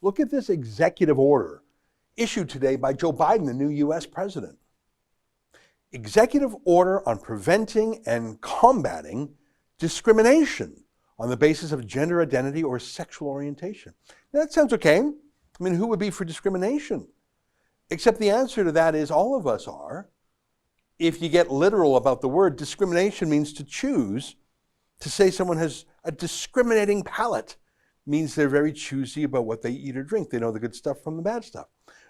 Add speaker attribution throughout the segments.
Speaker 1: Look at this executive order issued today by Joe Biden, the new U.S. president. Executive order on preventing and combating discrimination on the basis of gender identity or sexual orientation. Now, that sounds okay. I mean, who would be for discrimination? Except the answer to that is all of us are. If you get literal about the word, discrimination means to choose. To say someone has a discriminating palate means they're very choosy about what they eat or drink. They know the good stuff from the bad stuff.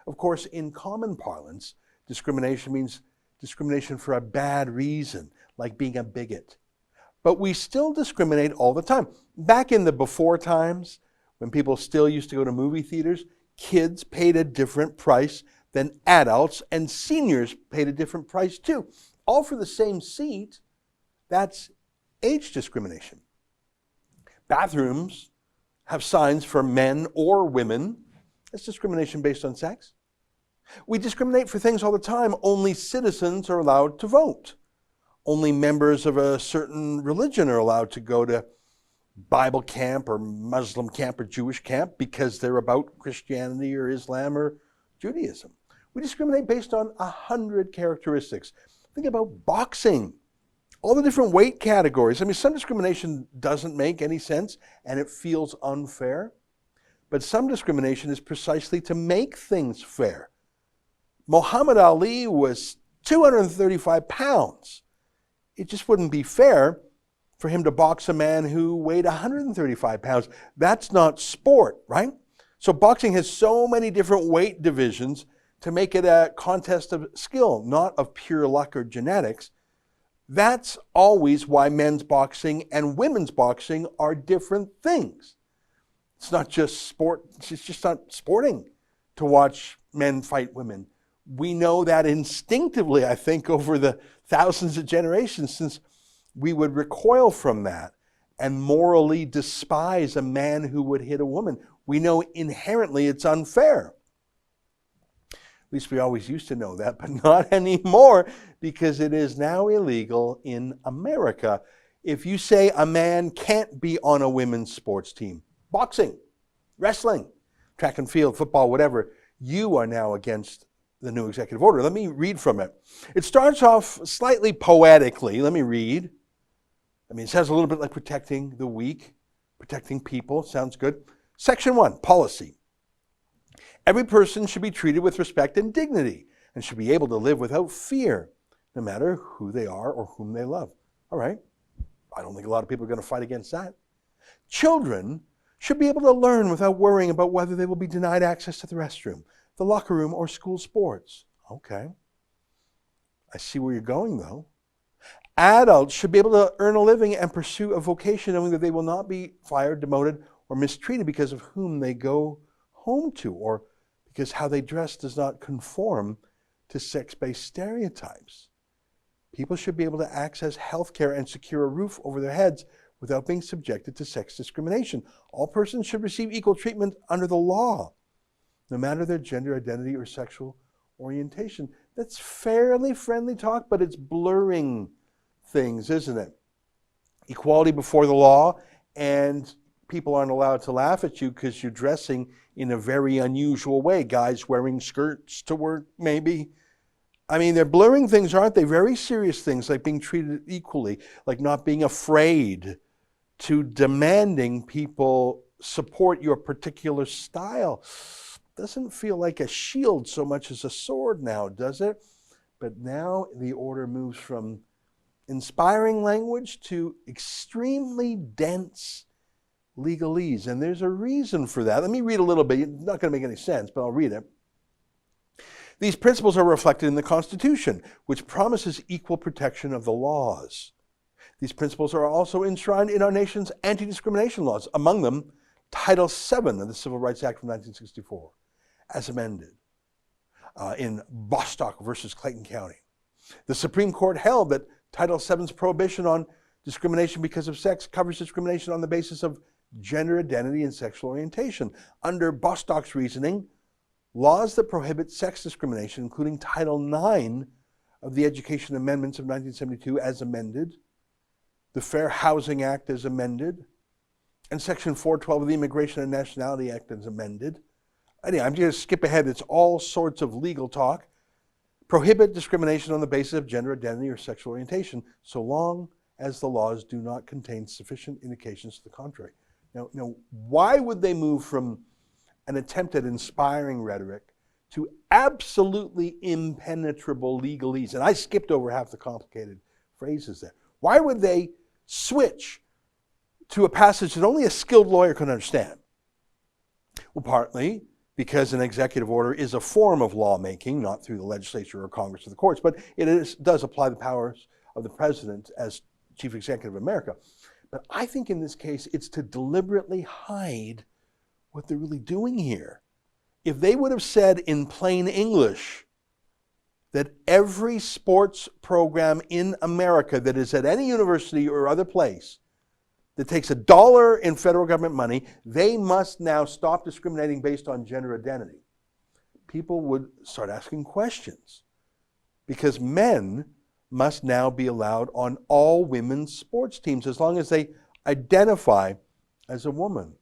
Speaker 1: Of course, in common parlance, discrimination means discrimination for a bad reason, like being a bigot. But we still discriminate all the time. Back in the before times, when people still used to go to movie theaters, kids paid a different price than adults, and seniors paid a different price too. All for the same seat. That's age discrimination. Bathrooms have signs for men or women. That's discrimination based on sex. We discriminate for things all the time. Only citizens are allowed to vote. Only members of a certain religion are allowed to go to Bible camp or Muslim camp or Jewish camp because they're about Christianity or Islam or Judaism. We discriminate based on 100 characteristics. Think about boxing. All the different weight categories. I mean, some discrimination doesn't make any sense and it feels unfair. But some discrimination is precisely to make things fair. Muhammad Ali was 235 pounds. It just wouldn't be fair for him to box a man who weighed 135 pounds. That's not sport, right? So boxing has so many different weight divisions to make it a contest of skill, not of pure luck or genetics. That's always why men's boxing and women's boxing are different things. It's not just sport, it's just not sporting to watch men fight women. We know that instinctively, I think, over the thousands of generations, since we would recoil from that and morally despise a man who would hit a woman. We know inherently it's unfair. At least we always used to know that, but not anymore, because it is now illegal in America. If you say a man can't be on a women's sports team, boxing, wrestling, track and field, football, whatever, you are now against the new executive order. Let me read from it. It starts off slightly poetically. Let me read. I mean, it sounds a little bit like protecting the weak, protecting people. Sounds good. Section 1, policy. Every person should be treated with respect and dignity and should be able to live without fear, no matter who they are or whom they love. All right. I don't think a lot of people are going to fight against that. Children should be able to learn without worrying about whether they will be denied access to the restroom, the locker room, or school sports. Okay. I see where you're going, though. Adults should be able to earn a living and pursue a vocation knowing that they will not be fired, demoted, or mistreated because of whom they go home to, or because how they dress does not conform to sex-based stereotypes. People should be able to access health care and secure a roof over their heads without being subjected to sex discrimination. All persons should receive equal treatment under the law, no matter their gender identity or sexual orientation. That's fairly friendly talk, but it's blurring things, isn't it? Equality before the law, and people aren't allowed to laugh at you because you're dressing in a very unusual way. Guys wearing skirts to work, maybe. I mean, they're blurring things, aren't they? Very serious things, like being treated equally, like not being afraid, to demanding people support your particular style. Doesn't feel like a shield so much as a sword now, does it? But now the order moves from inspiring language to extremely dense legalese, and there's a reason for that. Let me read a little bit. It's not going to make any sense, but I'll read it. These principles are reflected in the Constitution, which promises equal protection of the laws. These principles are also enshrined in our nation's anti-discrimination laws, among them Title VII of the Civil Rights Act of 1964, as amended in Bostock versus Clayton County. The Supreme Court held that Title VII's prohibition on discrimination because of sex covers discrimination on the basis of gender identity and sexual orientation. Under Bostock's reasoning, laws that prohibit sex discrimination, including Title IX of the Education Amendments of 1972 as amended, the Fair Housing Act as amended, and Section 412 of the Immigration and Nationality Act as amended, Anyway, I'm going to skip ahead. It's all sorts of legal talk. Prohibit discrimination on the basis of gender identity or sexual orientation, so long as the laws do not contain sufficient indications to the contrary. Now, why would they move from an attempt at inspiring rhetoric to absolutely impenetrable legalese? And I skipped over half the complicated phrases there. Why would they switch to a passage that only a skilled lawyer can understand? Well, partly because an executive order is a form of lawmaking, not through the legislature or Congress or the courts, but does apply the powers of the president as chief executive of America. But I think in this case, it's to deliberately hide what they're really doing here. If they would have said in plain English that every sports program in America that is at any university or other place that takes $1 in federal government money, they must now stop discriminating based on gender identity, people would start asking questions, because men must now be allowed on all women's sports teams as long as they identify as a woman.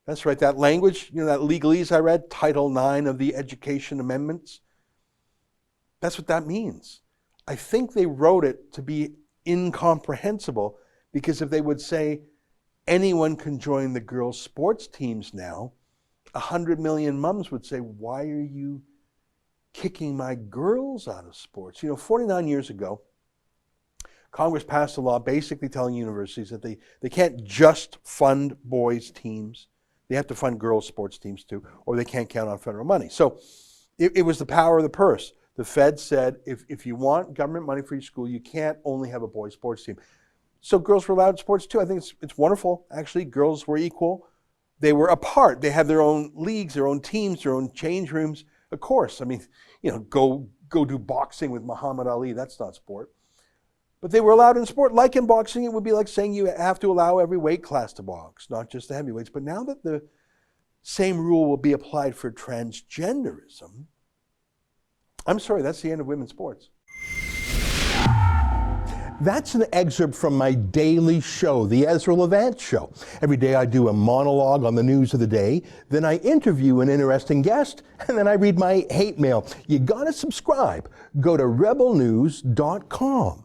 Speaker 1: That's right, that language, that legalese I read, Title IX of the Education Amendments, that's what that means. I think they wrote it to be incomprehensible, because if they would say anyone can join the girls' sports teams now, 100 million moms would say, why are you kicking my girls out of sports? 49 years ago, Congress passed a law basically telling universities that they can't just fund boys' teams. They have to fund girls' sports teams too, or they can't count on federal money. So it was the power of the purse. The Fed said, if you want government money for your school, you can't only have a boys' sports team. So girls were allowed in sports too. I think it's wonderful. Actually, girls were equal. They were apart. They had their own leagues, their own teams, their own change rooms. Of course, I mean, go do boxing with Muhammad Ali. That's not sport. But they were allowed in sport. Like in boxing, it would be like saying you have to allow every weight class to box, not just the heavyweights. But now that the same rule will be applied for transgenderism, I'm sorry, that's the end of women's sports. That's an excerpt from my daily show, The Ezra Levant Show. Every day I do a monologue on the news of the day, then I interview an interesting guest, and then I read my hate mail. You gotta subscribe. Go to rebelnews.com.